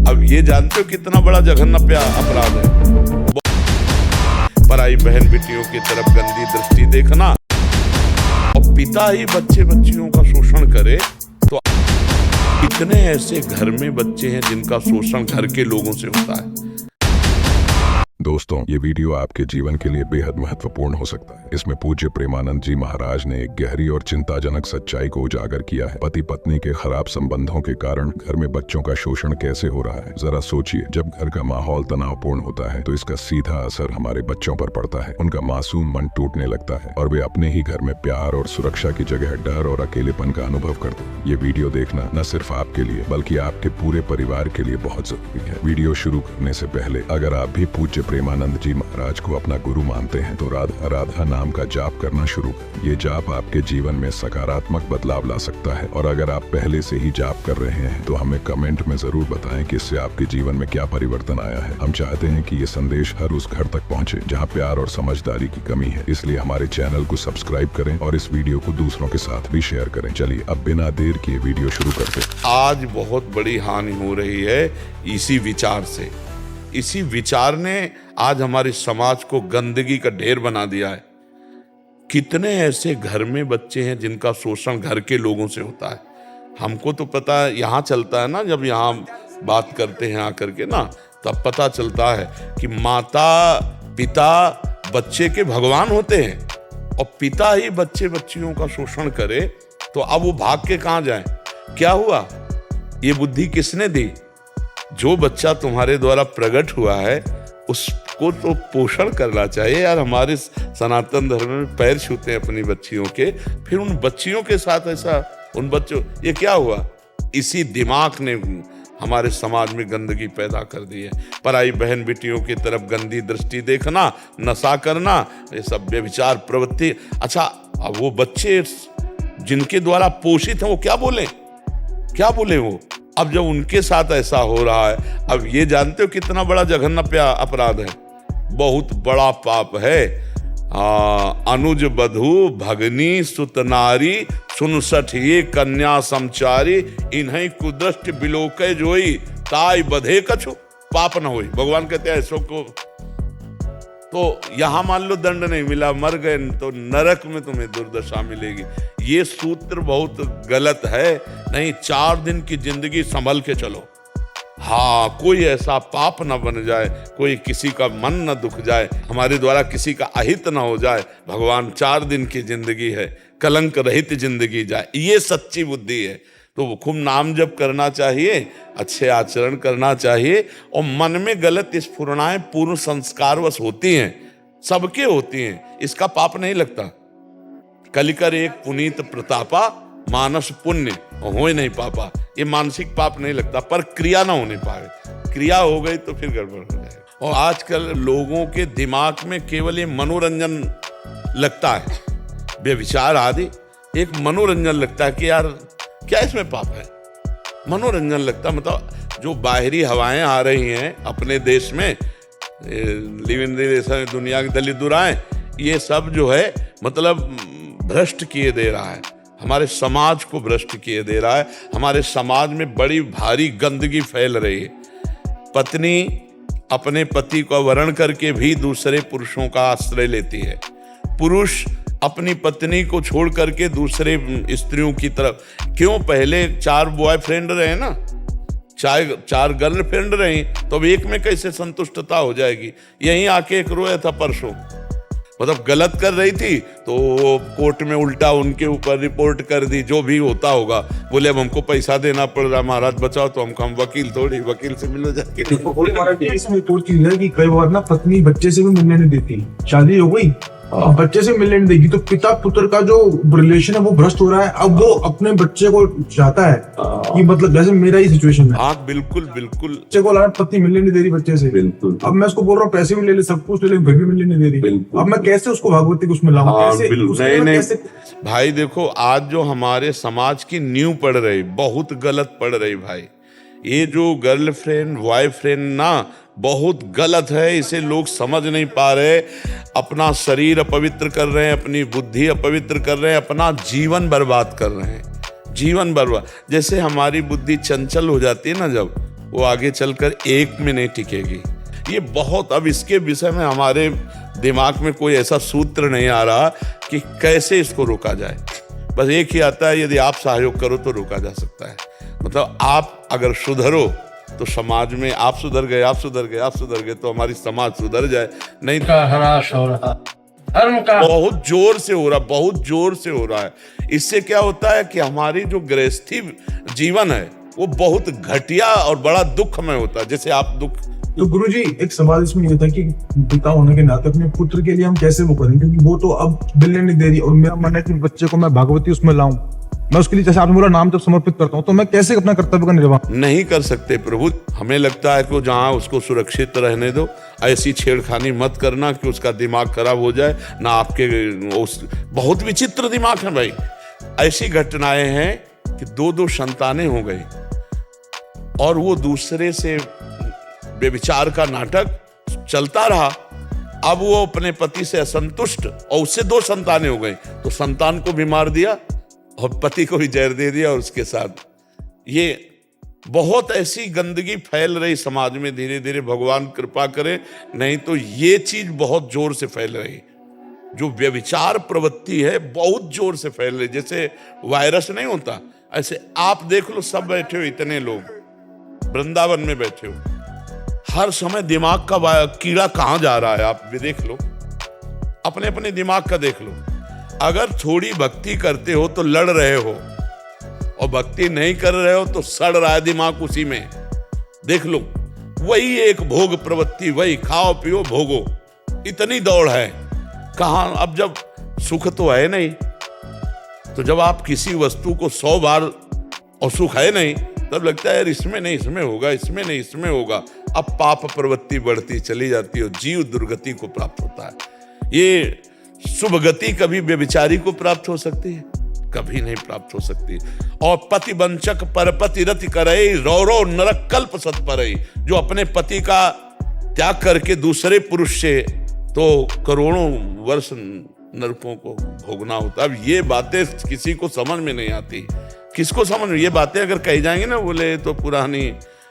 अब ये जानते हो कितना बड़ा जघन्य अपराध है पराई बहन बेटियों की तरफ गंदी दृष्टि देखना और पिता ही बच्चे बच्चियों का शोषण करे तो कितने ऐसे घर में बच्चे हैं जिनका शोषण घर के लोगों से होता है। दोस्तों, ये वीडियो आपके जीवन के लिए बेहद महत्वपूर्ण हो सकता है। इसमें पूज्य प्रेमानंद जी महाराज ने एक गहरी और चिंताजनक सच्चाई को उजागर किया है। पति पत्नी के खराब संबंधों के कारण घर में बच्चों का शोषण कैसे हो रहा है। जरा सोचिए, जब घर का माहौल तनावपूर्ण होता है तो इसका सीधा असर हमारे बच्चों पर पड़ता है। उनका मासूम मन टूटने लगता है और वे अपने ही घर में प्यार और सुरक्षा की जगह डर और अकेलेपन का अनुभव करते हैं। ये वीडियो देखना न सिर्फ आपके लिए बल्कि आपके पूरे परिवार के लिए बहुत जरूरी है। वीडियो शुरू करने से पहले अगर आप भी पूज्य प्रेमानंद जी महाराज को अपना गुरु मानते हैं तो राधा राधा नाम का जाप करना शुरू करें। ये जाप आपके जीवन में सकारात्मक बदलाव ला सकता है और अगर आप पहले से ही जाप कर रहे हैं तो हमें कमेंट में जरूर बताएं कि इससे आपके जीवन में क्या परिवर्तन आया है। हम चाहते हैं कि ये संदेश हर उस घर तक पहुंचे जहां प्यार और समझदारी की कमी है। इसलिए हमारे चैनल को सब्सक्राइब करें और इस वीडियो को दूसरों के साथ भी शेयर करें। चलिए अब बिना देर किए वीडियो शुरू करते हैं। आज बहुत बड़ी हानि हो रही है इसी विचार से। इसी विचार ने आज हमारे समाज को गंदगी का ढेर बना दिया है। कितने ऐसे घर में बच्चे हैं जिनका शोषण घर के लोगों से होता है। हमको तो पता है, यहाँ चलता है ना, जब यहाँ बात करते हैं आकर के ना, तब पता चलता है कि माता पिता बच्चे के भगवान होते हैं और पिता ही बच्चे बच्चियों का शोषण करे तो अब वो भाग के कहाँ जाए। क्या हुआ, ये बुद्धि किसने दी? जो बच्चा तुम्हारे द्वारा प्रकट हुआ है उसको तो पोषण करना चाहिए यार। हमारे सनातन धर्म में पैर छूते हैं अपनी बच्चियों के, फिर उन बच्चियों के साथ ऐसा उन बच्चों, ये क्या हुआ? इसी दिमाग ने हमारे समाज में गंदगी पैदा कर दी है। पराई बहन बेटियों की तरफ गंदी दृष्टि देखना, नशा करना, ये सब व्यभिचार प्रवृत्ति। अच्छा, अब वो बच्चे जिनके द्वारा पोषित हैं वो क्या बोले वो? अब जब उनके साथ ऐसा हो रहा है, अब ये जानते हो कितना बड़ा जघन्य अपराध है, बहुत बड़ा पाप है। अनुज बधू भगनी सुत नारी 66 ये कन्या समचारी इन्हीं कुदृष्ट बिलोके जोई ताई बधे कछु पाप न होई। भगवान कहते हैं ऐसो को तो यहाँ मान लो दंड नहीं मिला, मर गए तो नरक में तुम्हें दुर्दशा मिलेगी। ये सूत्र बहुत गलत है। नहीं, 4 दिन की जिंदगी संभल के चलो। हाँ, कोई ऐसा पाप न बन जाए, कोई किसी का मन न दुख जाए, हमारे द्वारा किसी का अहित न हो जाए। भगवान 4 दिन की जिंदगी है, कलंक रहित जिंदगी जाए, ये सच्ची बुद्धि है। तो खूब नाम जप करना चाहिए, अच्छे आचरण करना चाहिए और मन में गलत स्फुरणाएं पूर्व संस्कारवश होती हैं, सबके होती हैं, इसका पाप नहीं लगता। कलिकर एक पुनीत प्रतापा मानस पुण्य हो नहीं पापा, ये मानसिक पाप नहीं लगता, पर क्रिया ना होने पाए। क्रिया हो गई तो फिर गड़बड़ हो जाएगी। और आजकल लोगों के दिमाग में केवल ये मनोरंजन लगता है, व्यभिचार आदि एक मनोरंजन लगता है कि यार क्या इसमें पाप है। मनोरंजन लगता, मतलब जो बाहरी हवाएं आ रही हैं अपने देश में, लिव इन रिलेशन, दुनिया की दलित दुराएं, ये सब जो है मतलब भ्रष्ट किए दे रहा है, हमारे समाज को भ्रष्ट किए दे रहा है। हमारे समाज में बड़ी भारी गंदगी फैल रही है। पत्नी अपने पति को वरण करके भी दूसरे पुरुषों का आश्रय लेती है। पुरुष अपनी पत्नी को छोड़ करके दूसरे स्त्रियों की तरफ क्यों? पहले 4 बॉयफ्रेंड रहे ना, 4 गर्लफ्रेंड रही, तो अब एक में कैसे संतुष्टता हो जाएगी? यहीं आके एक रोया था परसों, मतलब गलत कर रही थी तो कोर्ट में उल्टा उनके ऊपर रिपोर्ट कर दी, जो भी होता होगा। बोले अब हमको पैसा देना पड़ रहा, महाराज बचाओ, तो हम वकील थोड़ी, वकील से मिलो जाके। इसमें एक और चीज है कि कई बार ना पत्नी बच्चे से भी मिलने नहीं देती, शादी हो गई अब बच्चे से मिलने नहीं देगी, तो पिता पुत्र का जो रिलेशन है वो भ्रष्ट हो रहा है। अब वो अपने बच्चे को चाहता है कि मतलब जैसे मेरा ही सिचुएशन है। हाँ बिल्कुल बिल्कुल। बच्चे को पत्नी मिलने नहीं दे रही बच्चे से, बिल्कुल। अब मैं उसको बोल रहा हूँ पैसे भी ले ले, सब कुछ ले ले, फिर भी मिलने नहीं दे रही। अब मैं कैसे उसको भागवती को उसमें लाऊं? नहीं भाई, देखो आज जो हमारे समाज की नींव पड़ रही, बहुत गलत पड़ रही भाई। ये जो गर्लफ्रेंड बॉयफ्रेंड ना, बहुत गलत है। इसे लोग समझ नहीं पा रहे, अपना शरीर अपवित्र कर रहे हैं, अपनी बुद्धि अपवित्र कर रहे हैं, अपना जीवन बर्बाद कर रहे हैं, जीवन बर्बाद। जैसे हमारी बुद्धि चंचल हो जाती है ना, जब वो आगे चलकर एक में नहीं टिकेगी। ये बहुत, अब इसके विषय में हमारे दिमाग में कोई ऐसा सूत्र नहीं आ रहा कि कैसे इसको रोका जाए। बस एक ही आता है, यदि आप सहयोग करो तो रोका जा सकता है। मतलब आप अगर सुधरो तो समाज में आप सुधर गए तो हमारी समाज सुधर जाए। नहीं का ह्रास हो रहा, धर्म का बहुत जोर से हो रहा है। इससे क्या होता है कि हमारी जो गृहस्थी जीवन है वो बहुत घटिया और बड़ा दुखमय होता है। जैसे आप दुख, तो गुरुजी एक सवाल इसमें ये था कि पिता होने के नाते अपने पुत्र के लिए हम कैसे वो करें, क्योंकि वो तो अब मिलने नहीं दे रही और मेरा मन है कि बच्चे को मैं भागवती उसमें लाऊं, मैं उसके लिए जैसे आपने बोला नाम जब समर्पित करता हूँ, तो मैं कैसे अपना कर्तव्य का निर्वाह नहीं कर सकते प्रभु। हमें लगता है कि जहाँ उसको सुरक्षित रहने दो, ऐसी छेड़खानी मत करना कि उसका दिमाग खराब हो जाए ना आपके। बहुत विचित्र दिमाग है भाई। ऐसी घटनाएं हैं कि 2-2 संतानें हो गई और वो दूसरे से व्यभिचार का नाटक चलता रहा। अब वो अपने पति से असंतुष्ट और उससे 2 संतानें हो गई, तो संतान को भी मार दिया और पति को भी जहर दे दिया। और उसके साथ ये बहुत ऐसी गंदगी फैल रही समाज में, धीरे धीरे भगवान कृपा करे, नहीं तो ये चीज बहुत जोर से फैल रही। जो व्यभिचार प्रवृत्ति है बहुत जोर से फैल रही, जैसे वायरस नहीं होता ऐसे। आप देख लो, सब बैठे हो, इतने लोग वृंदावन में बैठे हो, हर समय दिमाग का कीड़ा कहां जा रहा है आप भी देख लो, अपने अपने दिमाग का देख लो। अगर थोड़ी भक्ति करते हो तो लड़ रहे हो, और भक्ति नहीं कर रहे हो तो सड़ रहा है दिमाग उसी में। देख लो, वही एक भोग प्रवृत्ति, वही खाओ पियो भोगो, इतनी दौड़ है। कहां, अब जब सुख तो है नहीं, तो जब आप किसी वस्तु को 100 बार और सुख है नहीं, तब लगता है यार इसमें नहीं इसमें होगा, इसमें नहीं इसमें होगा। अब पाप प्रवृत्ति बढ़ती चली जाती है, जीव दुर्गति को प्राप्त होता है। ये शुभ गति कभी व्यभिचारी को प्राप्त हो सकती है? कभी नहीं प्राप्त हो सकती। और पति वंचक परपति रति करई, रौरव नरक कल्प सत्परई। जो अपने पति का त्याग करके दूसरे पुरुष से, तो करोड़ों वर्ष नरकों को भोगना होता। अब ये बातें किसी को समझ में नहीं आती। किसको समझ में? ये बातें अगर कही जाएंगे ना, बोले तो पुरानी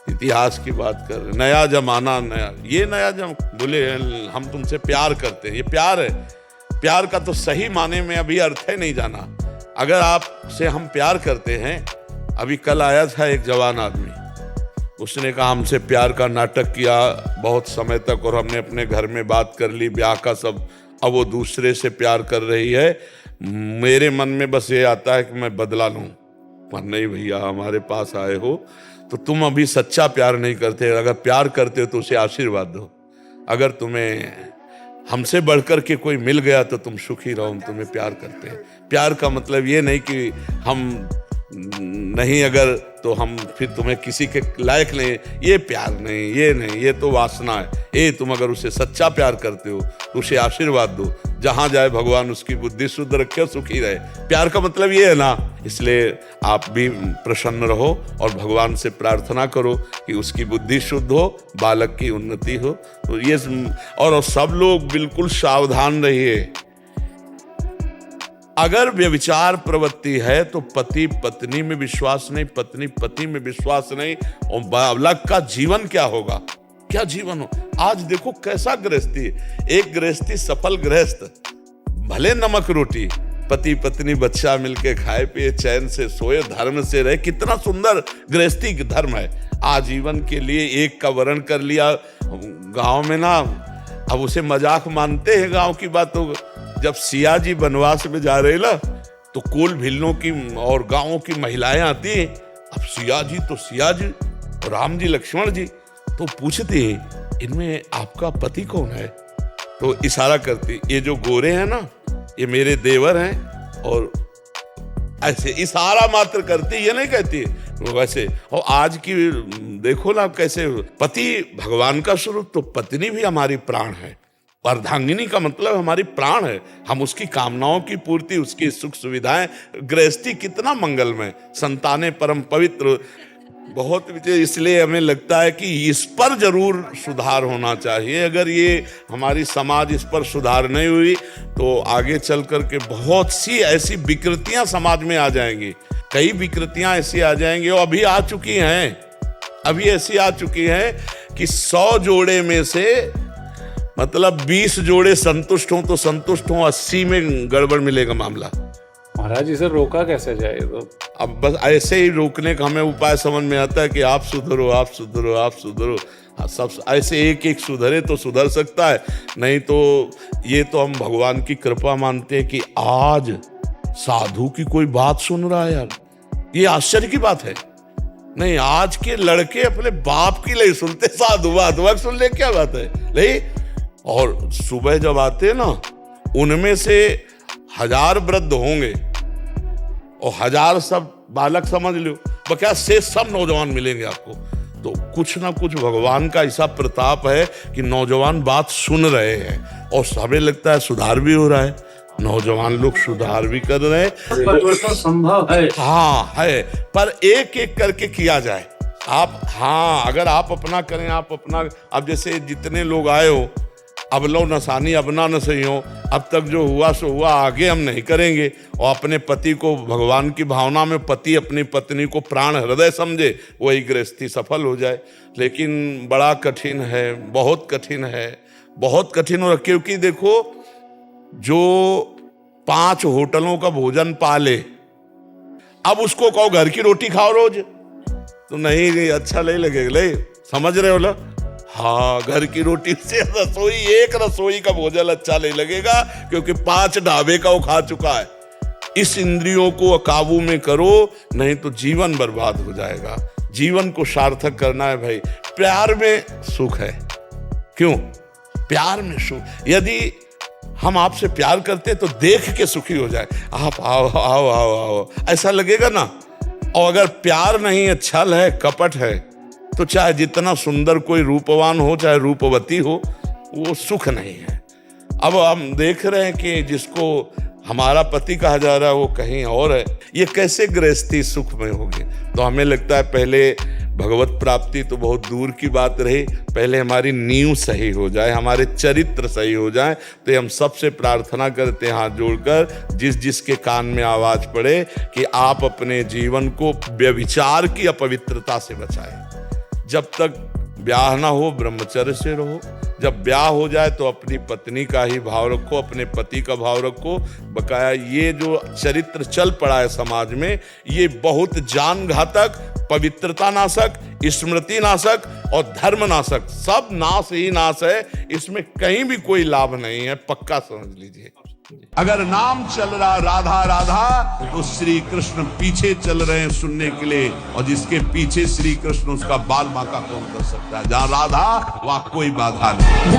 इतिहास की बात कर, नया जमाना, नया बोले हम तुमसे प्यार करते हैं। ये प्यार है? प्यार का तो सही माने में अभी अर्थ है नहीं जाना। अगर आपसे हम प्यार करते हैं, अभी कल आया था एक जवान आदमी, उसने कहा हमसे प्यार का नाटक किया बहुत समय तक, और हमने अपने घर में बात कर ली, ब्याह का सब। अब वो दूसरे से प्यार कर रही है। मेरे मन में बस ये आता है कि मैं बदला लूं, पर नहीं भैया, हमारे पास आए हो तो तुम अभी सच्चा प्यार नहीं करते। अगर प्यार करते हो तो उसे आशीर्वाद दो। अगर तुम्हें हमसे बढ़कर के कोई मिल गया तो तुम सुखी रहो, हम तुम्हें प्यार करते हैं। प्यार का मतलब ये नहीं कि हम नहीं, अगर तो हम फिर तुम्हें किसी के लायक नहीं, ये प्यार नहीं, ये नहीं, ये तो वासना है। ये तुम अगर उसे सच्चा प्यार करते हो तो उसे आशीर्वाद दो, जहां जाए भगवान उसकी बुद्धि शुद्ध रखे, सुखी रहे। प्यार का मतलब ये है ना। इसलिए आप भी प्रसन्न रहो और भगवान से प्रार्थना करो कि उसकी बुद्धि शुद्ध हो, बालक की उन्नति हो। तो ये, और सब लोग बिल्कुल सावधान रहिए। अगर व्यभिचार प्रवृत्ति है तो पति पत्नी में विश्वास नहीं, पत्नी पति में विश्वास नहीं, और बालक का जीवन क्या होगा? क्या जीवन हो? आज देखो कैसा गृहस्थी, एक गृहस्थी सफल गृहस्थ, भले नमक रोटी, पति पत्नी बच्चा मिलके खाए पिए चैन से सोए, धर्म से रहे। कितना सुंदर गृहस्थी धर्म है। आजीवन के लिए एक का वर्ण कर लिया। गांव में ना, अब उसे मजाक मानते हैं गांव की बातों। जब सिया जी वनवास में जा रहे ना, तो कुल भिल्लों की और गांवों की महिलाएं आती हैं। अब सिया जी तो सिया जी, राम जी लक्ष्मण जी, तो पूछती हैं इनमें आपका पति कौन है? तो इशारा करती, ये जो गोरे हैं ना, ये मेरे देवर हैं। और ऐसे इशारा मात्र करती, ये नहीं कहती वैसे। और आज की देखो ना कैसे, पति भगवान का स्वरूप, तो पत्नी भी हमारी प्राण है। अर्धांगिनी का मतलब हमारी प्राण है। हम उसकी कामनाओं की पूर्ति, उसकी सुख सुविधाएं, गृहस्थी कितना मंगलमय, संतानें परम पवित्र, बहुत। इसलिए हमें लगता है कि इस पर जरूर सुधार होना चाहिए। अगर ये हमारी समाज इस पर सुधार नहीं हुई तो आगे चल करके बहुत सी ऐसी विकृतियां समाज में आ जाएंगी। कई विकृतियां ऐसी आ जाएंगी और अभी आ चुकी हैं। अभी ऐसी आ चुकी है कि 100 जोड़े में से मतलब 20 जोड़े संतुष्ट हों तो संतुष्ट हों, 80 में गड़बड़ मिलेगा मामला। महाराज इसे रोका कैसे जाए? तो अब बस ऐसे ही रोकने का हमें उपाय समझ में आता है कि आप सुधरो, आप सुधरो, आप सुधरो। हाँ, सब ऐसे एक एक सुधरे तो सुधर सकता है, नहीं तो ये तो हम भगवान की कृपा मानते हैं कि आज साधु की कोई बात सुन रहा है यार, ये आश्चर्य की बात है। नहीं, आज के लड़के अपने बाप की नहीं सुनते, साधु बात सुन ले, क्या बात है नहीं। और सुबह जब आते हैं ना, उनमें से 1000 वृद्ध होंगे और 1000 सब बालक समझ लो, बक्या से सब नौजवान मिलेंगे आपको। तो कुछ ना कुछ भगवान का ऐसा प्रताप है कि नौजवान बात सुन रहे हैं और हमें लगता है सुधार भी हो रहा है, नौजवान लोग सुधार भी कर रहे हैं। परिवर्तन संभव है। हाँ है, पर एक एक करके किया जाए। आप हाँ, अगर आप अपना करें, आप अपना, अब जैसे जितने लोग आए हो, अब लो नसानी अब ना न सही हो, अब तक जो हुआ सो हुआ, आगे हम नहीं करेंगे। और अपने पति को भगवान की भावना में, पति अपनी पत्नी को प्राण हृदय समझे, वही गृहस्थी सफल हो जाए। लेकिन बड़ा कठिन है, बहुत कठिन है, बहुत कठिन हो रहा। क्योंकि देखो, जो 5 होटलों का भोजन पाले, अब उसको कहो घर की रोटी खाओ रोज, तो नहीं, अच्छा नहीं लगेगा। ले समझ रहे हो ना? हाँ, घर की रोटी से रसोई, एक रसोई का भोजन अच्छा नहीं लगेगा, क्योंकि 5 ढाबे का वो खा चुका है। इस इंद्रियों को काबू में करो, नहीं तो जीवन बर्बाद हो जाएगा। जीवन को सार्थक करना है भाई। प्यार में सुख है, क्यों? प्यार में सुख। यदि हम आपसे प्यार करते तो देख के सुखी हो जाए, आप आओ आओ आओ आओ, ऐसा लगेगा ना। और अगर प्यार नहीं है, छल है, कपट है, तो चाहे जितना सुंदर कोई रूपवान हो, चाहे रूपवती हो, वो सुख नहीं है। अब हम देख रहे हैं कि जिसको हमारा पति कहा जा रहा है वो कहीं और है, ये कैसे गृहस्थी सुख में होगी? तो हमें लगता है पहले भगवत प्राप्ति तो बहुत दूर की बात रही, पहले हमारी नींव सही हो जाए, हमारे चरित्र सही हो जाए। तो हम सबसे प्रार्थना करते हैं हाथ जोड़कर, जिस जिसके कान में आवाज पड़े, कि आप अपने जीवन को व्यभिचार की अपवित्रता से बचाएं। जब तक ब्याह ना हो, ब्रह्मचर्य से रहो। जब ब्याह हो जाए तो अपनी पत्नी का ही भाव रखो, अपने पति का भाव रखो। बकाया ये जो चरित्र चल पड़ा है समाज में, ये बहुत जान घातक, पवित्रता नाशक, स्मृति नाशक और धर्म नाशक, सब नाश ही नाश है। इसमें कहीं भी कोई लाभ नहीं है, पक्का समझ लीजिए। अगर नाम चल रहा राधा राधा, तो श्री कृष्ण पीछे चल रहे हैं सुनने के लिए, और जिसके पीछे श्री कृष्ण, उसका बाल बांका कौन कर सकता है? जहाँ राधा, वहाँ कोई बाधा नहीं।